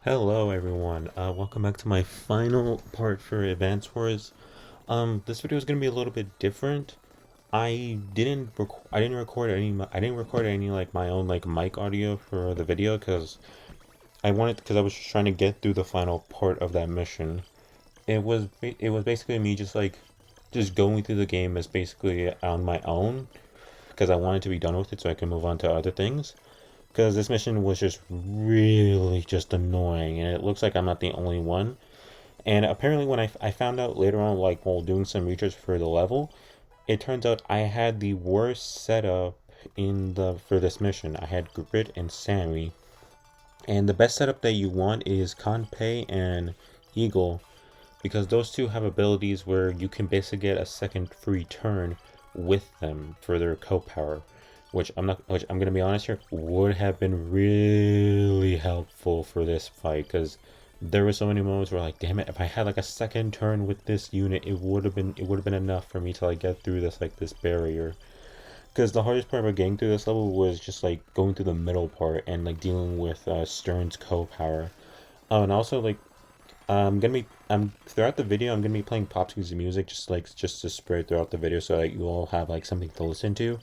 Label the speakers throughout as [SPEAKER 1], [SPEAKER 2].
[SPEAKER 1] Hello everyone, welcome back to my final part for Advance Wars. This video is gonna be a little bit different. I didn't record any like my own like mic audio for the video because I was just trying to get through the final part of that mission. It was basically me just going through the game as basically on my own because I wanted to be done with it so I can move on to other things. Because this mission was just really just annoying, and it looks like I'm not the only one. And apparently, when I found out later on, like while doing some research for the level, it turns out I had the worst setup for this mission. I had Grit and Sammy, and the best setup that you want is Kanpei and Eagle, because those two have abilities where you can basically get a second free turn with them for their co-power, which I'm gonna be honest here, would have been really helpful for this fight, because there were so many moments where like, damn it, if I had like a second turn with this unit, it would have been enough for me to like get through this barrier. Because the hardest part about getting through this level was just like going through the middle part and like dealing with Stern's co-power. Oh, and also like throughout the video I'm gonna be playing Popskyy's music just to spread throughout the video so that you all have like something to listen to.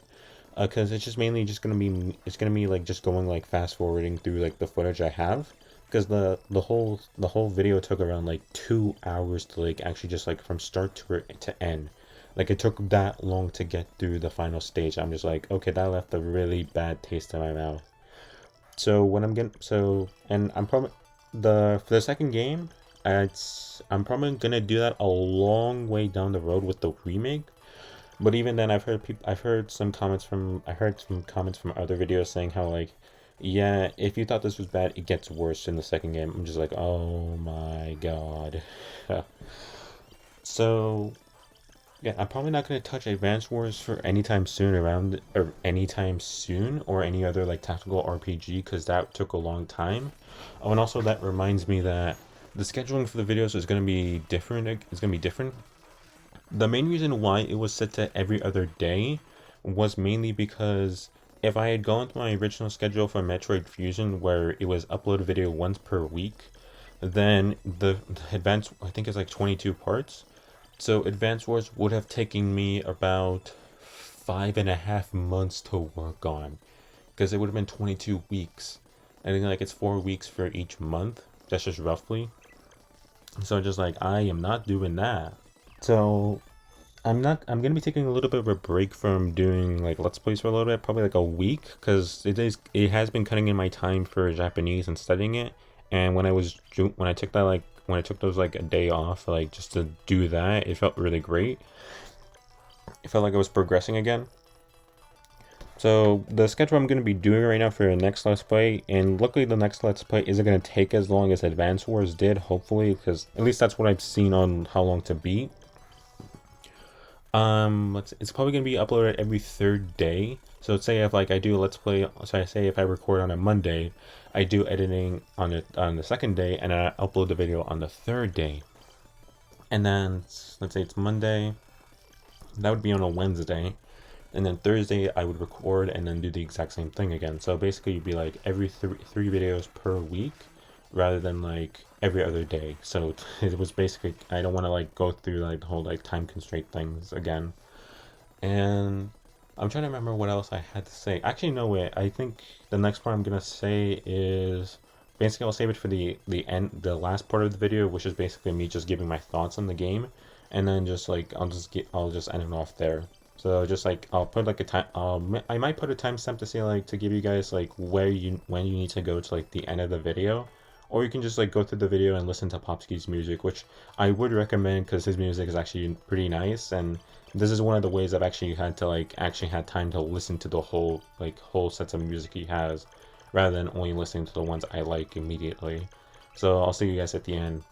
[SPEAKER 1] Because it's just mainly just gonna be like just going like fast forwarding through like the footage I have. Because the whole video took around like 2 hours to like actually just like from start to end. Like it took that long to get through the final stage. I'm just like, okay, that left a really bad taste in my mouth. So when I'm getting and I'm probably for the second game, I'm probably gonna do that a long way down the road with the remake. But even then, I heard some comments from other videos saying how like, yeah, if you thought this was bad, it gets worse in the second game. I'm just like, oh my god. So yeah, I'm probably not gonna touch Advance Wars for anytime soon or any other like tactical RPG because that took a long time. Oh, and also that reminds me that the scheduling for the videos is gonna be different. It's gonna be different. The main reason why it was set to every other day was mainly because if I had gone to my original schedule for Metroid Fusion where it was upload a video once per week, then the advance, I think it's like 22 parts. So Advance Wars would have taken me about 5.5 months to work on because it would have been 22 weeks. I think like it's 4 weeks for each month. That's just roughly. So just like I am not doing that. So I'm gonna be taking a little bit of a break from doing like Let's Plays for a little bit, probably like a week, because it has been cutting in my time for Japanese and studying it. And when I took those like a day off, like just to do that, it felt really great. It felt like I was progressing again. So the schedule I'm going to be doing right now for the next Let's Play, and luckily the next Let's Play isn't going to take as long as Advance Wars did, hopefully, because at least that's what I've seen on how long to beat. It's probably gonna be uploaded every third day. So let's say if like I do a Let's Play, so I say if I record on a Monday, I do editing on the second day, and I upload the video on the third day. And then let's say it's Monday, that would be on a Wednesday, and then Thursday I would record and then do the exact same thing again. So basically, you'd be like every three videos per week, rather than like every other day. So it was basically, I don't want to like go through like the whole like time constraint things again. And I'm trying to remember what else I had to say. Actually, no way. I think the next part I'm gonna say is basically I'll save it for the last part of the video, which is basically me just giving my thoughts on the game, and then just like I'll just end it off there. So just like I'll put like a time. I might put a timestamp to say like to give you guys like when you need to go to like the end of the video, or you can just like go through the video and listen to Popskyy's music, which I would recommend because his music is actually pretty nice, and this is one of the ways I've actually had time to listen to the whole sets of music he has, rather than only listening to the ones I like immediately. So I'll see you guys at the end.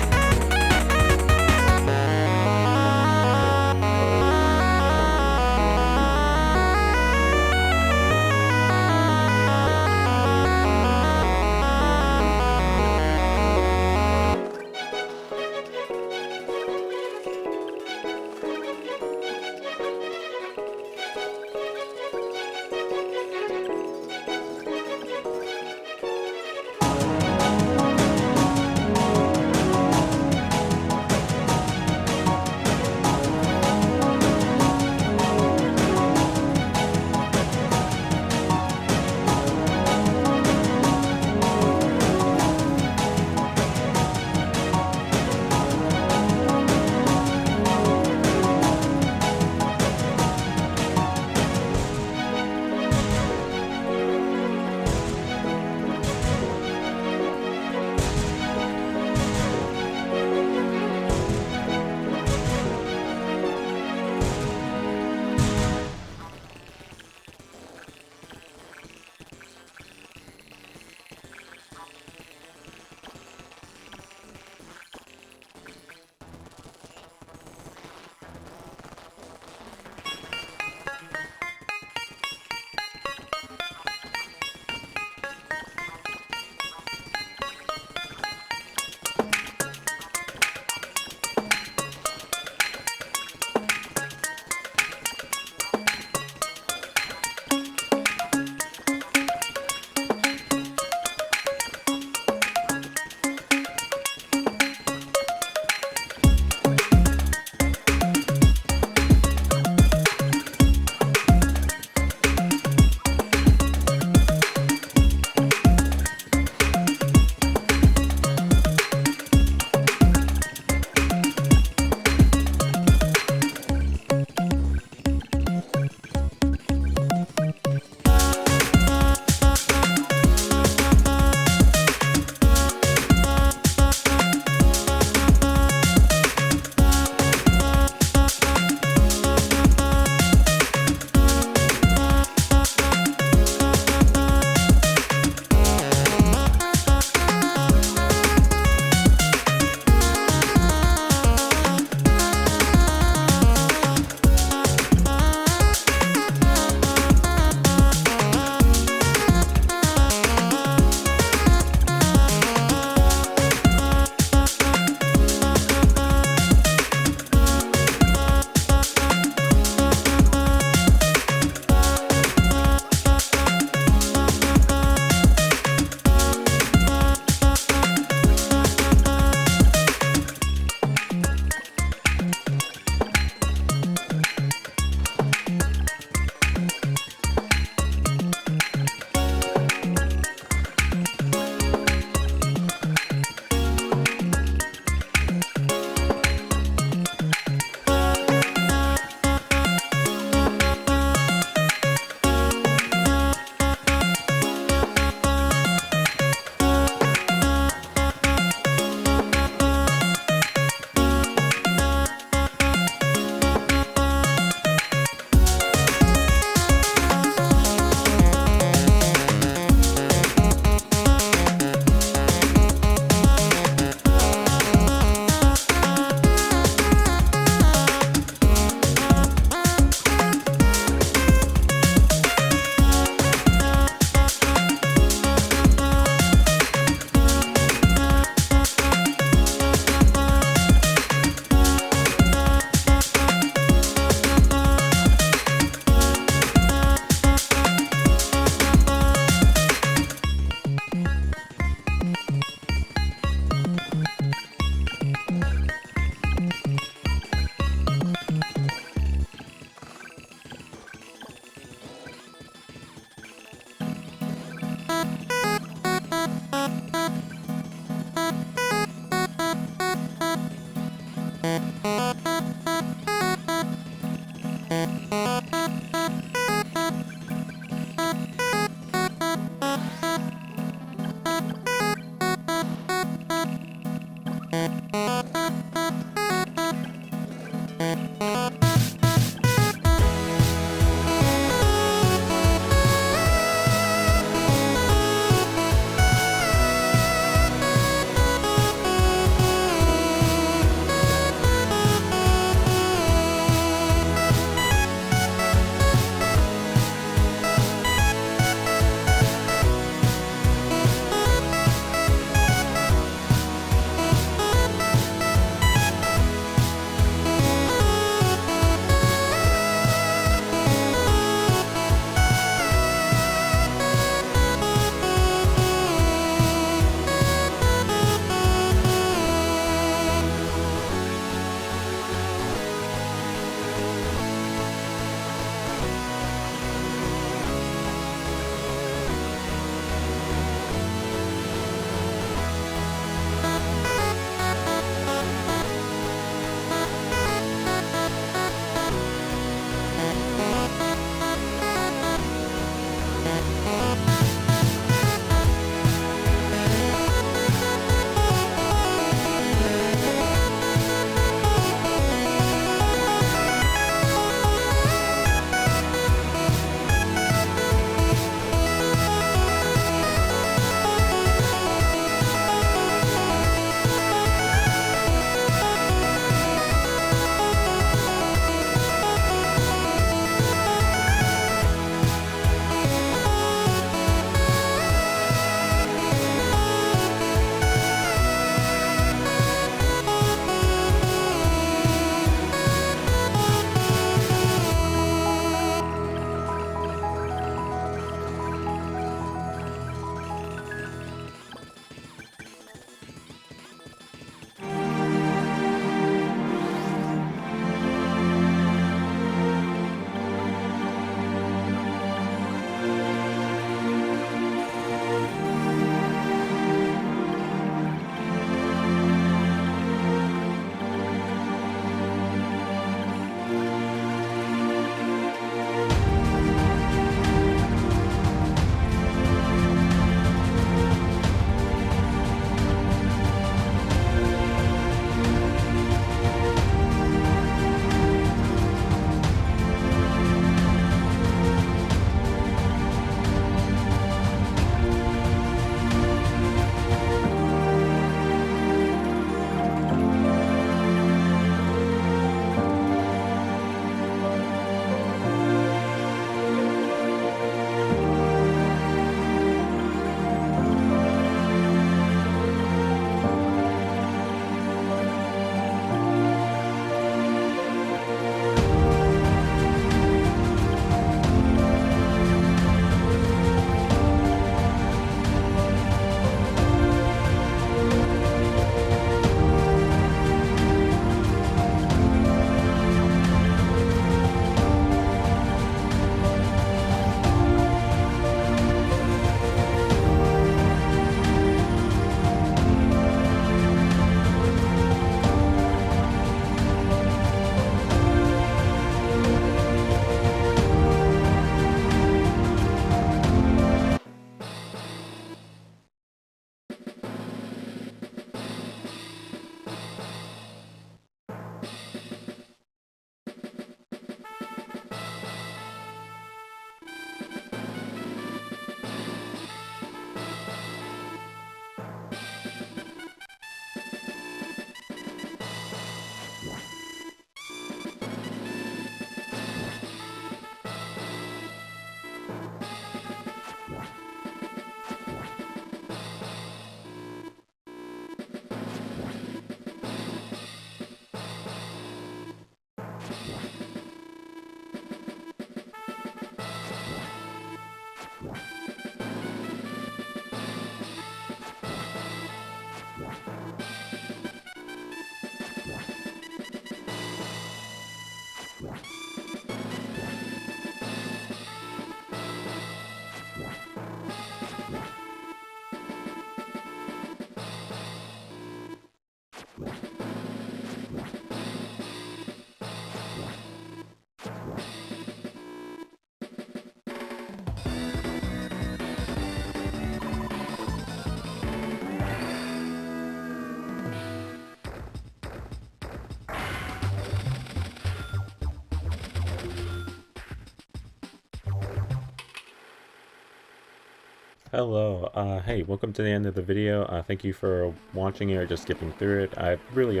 [SPEAKER 1] Hello. Hey, welcome to the end of the video. Thank you for watching it or just skipping through it. It's really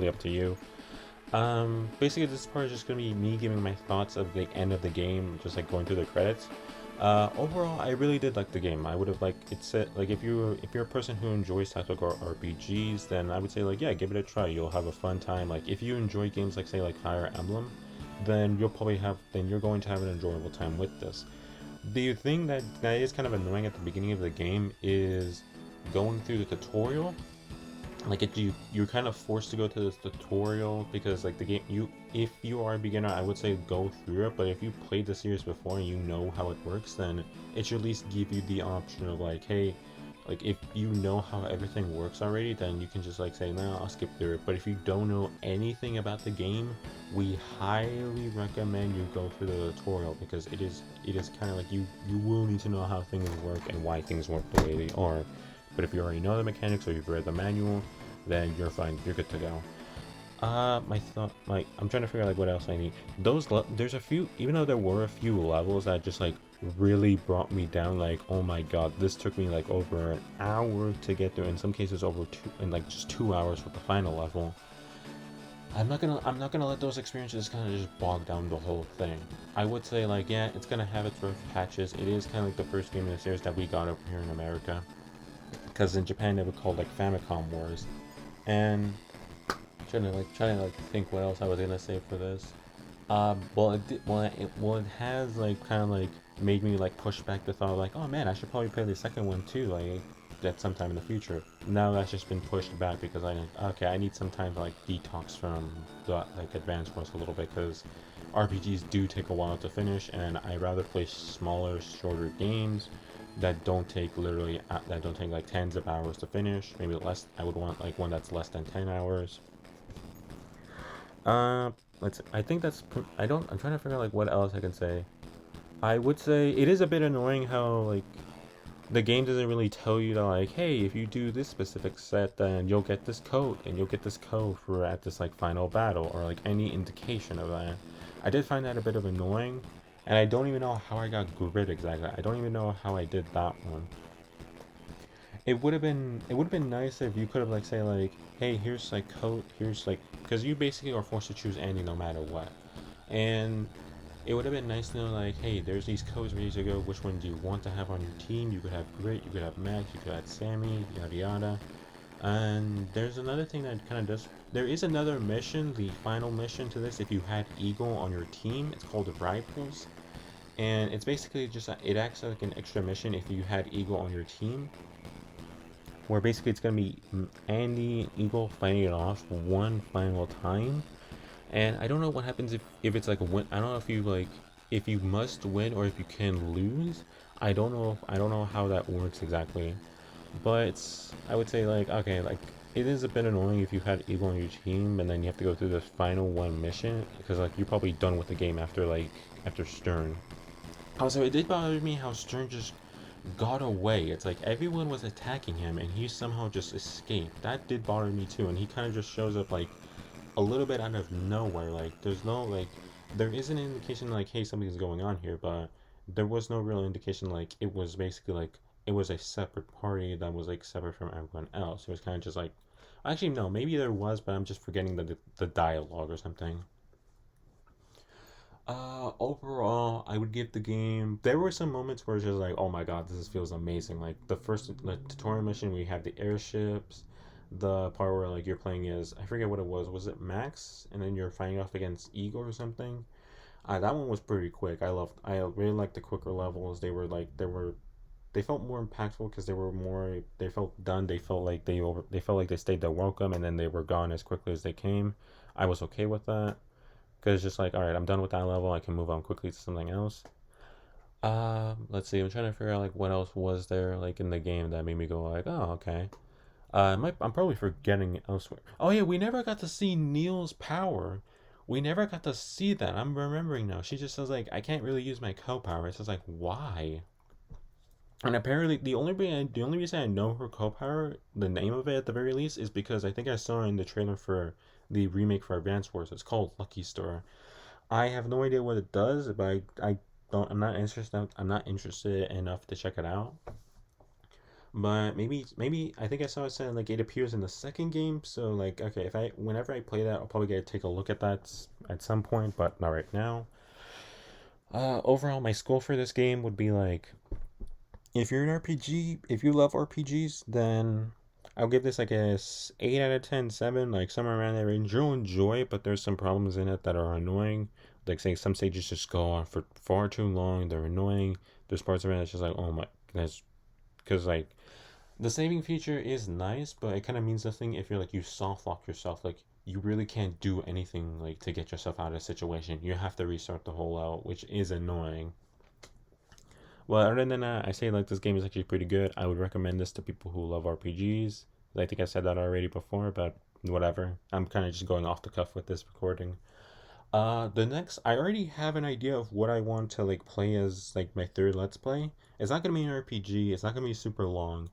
[SPEAKER 1] up to you. Basically, this part is just gonna be me giving my thoughts of the end of the game, just like going through the credits. Overall, I really did like the game. I would have liked it said like if you're a person who enjoys tactical RPGs, then I would say like yeah, give it a try. You'll have a fun time. Like if you enjoy games like say like Fire Emblem, then you're going to have an enjoyable time with this. The thing that is kind of annoying at the beginning of the game is going through the tutorial. Like you're kind of forced to go to this tutorial because like the game if you are a beginner, I would say go through it. But if you played the series before and you know how it works, then it should at least give you the option of like, hey, like if you know how everything works already, then you can just like say, no, I'll skip through it. But if you don't know anything about the game, we highly recommend you go through the tutorial because it is kind of like you will need to know how things work and why things work the way they are. But if you already know the mechanics or you've read the manual, then you're fine. You're good to go. I'm trying to figure out like what else I need. There's a few, even though there were a few levels that just like really brought me down. Like, oh my god, this took me like over an hour to get through. In some cases, over two, and like just 2 hours with the final level. I'm not gonna let those experiences kind of just bog down the whole thing. I would say like yeah, it's gonna have its rough patches. It is kind of like the first game in the series that we got over here in America, because in Japan they were called like Famicom Wars, and trying to think what else I was gonna say for this. It has like kind of like made me like push back the thought like, oh man, I should probably play the second one too, like at some time in the future. Now that's just been pushed back because I need some time to like detox from the like Advance Wars a little bit because RPGs do take a while to finish, and I rather play smaller, shorter games that don't take like tens of hours to finish. Maybe less. I would want like one that's less than 10 hours. Uh, let's. I think that's. I don't. I'm trying to figure out like what else I can say. I would say it is a bit annoying how like the game doesn't really tell you that like, hey, if you do this specific set, then you'll get this code, and you'll get this code for at this like final battle, or like any indication of that. I did find that a bit of annoying, and I don't even know how I got grid exactly. I don't even know how I did that one. It would have been nice if you could have like say like, hey, here's like code, here's like, because you basically are forced to choose Andy no matter what, and it would have been nice to know like, hey, there's these codes ready to go. Which one do you want to have on your team? You could have Grit, you could have Max, you could have Sammy, yada yada. And there's another thing that kind of does. There is another mission, the final mission to this. If you had Eagle on your team, it's called Rivals, and it's basically just it acts like an extra mission if you had Eagle on your team, where basically it's gonna be Andy Eagle fighting it off one final time. And I don't know what happens if it's like a win. I don't know if you like if you must win or if you can lose. I don't know how that works exactly. But I would say like okay, like it is a bit annoying if you had Eagle on your team and then you have to go through the final one mission because like you're probably done with the game after Stern. Also, it did bother me how Stern just got away. It's like everyone was attacking him and he somehow just escaped. That did bother me too, and he kind of just shows up like a little bit out of nowhere. Like there's no like there is an indication like hey something's going on here, but there was no real indication like it was basically like it was a separate party that was like separate from everyone else. It was kind of just like actually no, maybe there was, but I'm just forgetting the dialogue or something. Overall, I would give the game. There were some moments where it's just like, oh my god, this feels amazing. Like the first like, tutorial mission, we have the airships, the part where like you're playing as I forget what it was. Was it Max? And then you're fighting off against Eagle or something. That one was pretty quick. I really liked the quicker levels. They felt more impactful because they felt done. They felt like they stayed their welcome and then they were gone as quickly as they came. I was okay with that because it's just like, all right, I'm done with that level. I can move on quickly to something else. Let's see. I'm trying to figure out like what else was there like in the game that made me go like, oh, okay. I'm probably forgetting elsewhere. Oh yeah, we never got to see Neil's power. We never got to see that. I'm remembering now. She just says like, I can't really use my co-power. It's just like, why? And apparently, the only reason I know her co-power, the name of it at the very least, is because I think I saw in the trailer for the remake for Advance Wars. It's called Lucky Star. I have no idea what it does, but I don't. I'm not interested. I'm not interested enough to check it out. But maybe I think I saw it saying like it appears in the second game. So like, okay, if I whenever I play that, I'll probably get to take a look at that at some point, but not right now. Overall, my score for this game would be like, if you're an RPG, if you love RPGs, then I'll give this like a 8 out of 10, 7, like somewhere around that range. You'll enjoy it, but there's some problems in it that are annoying. Like, say, some stages just go on for far too long. They're annoying. There's parts of it that's just like, oh my, that's because like the saving feature is nice, but it kind of means nothing if you're like you soft lock yourself. Like, you really can't do anything like to get yourself out of a situation. You have to restart the whole out, which is annoying. Well, other than that, I say like this game is actually pretty good. I would recommend this to people who love RPGs. I think I said that already before, but whatever. I'm kind of just going off the cuff with this recording. The next, I already have an idea of what I want to like play as like my third Let's Play. It's not gonna be an RPG. It's not gonna be super long,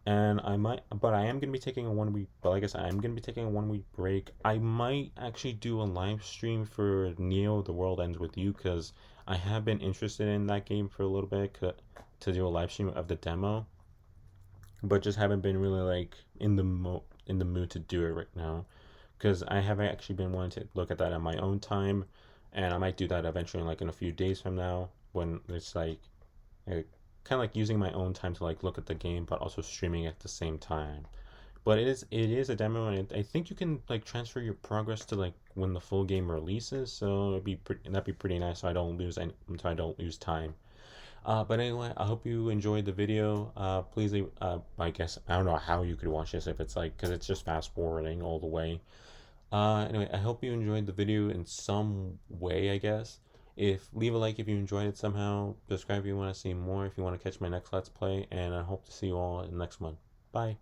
[SPEAKER 1] and I might, but I am gonna be taking a 1 week. But like I said, I'm gonna be taking a 1 week break. I might actually do a live stream for Neo: The World Ends with You because I have been interested in that game for a little bit to do a live stream of the demo, but just haven't been really like in the mood to do it right now because I have actually been wanting to look at that on my own time, and I might do that eventually, like in a few days from now when it's like kind of like using my own time to like look at the game, but also streaming at the same time. But it is a demo, and I think you can like transfer your progress to like when the full game releases. So that'd be pretty nice. So I don't lose time. But anyway, I hope you enjoyed the video. Please leave. I guess I don't know how you could watch this if it's like because it's just fast forwarding all the way. Anyway, I hope you enjoyed the video in some way. I guess if leave a like if you enjoyed it somehow. Subscribe if you want to see more. If you want to catch my next Let's Play, and I hope to see you all in the next one. Bye.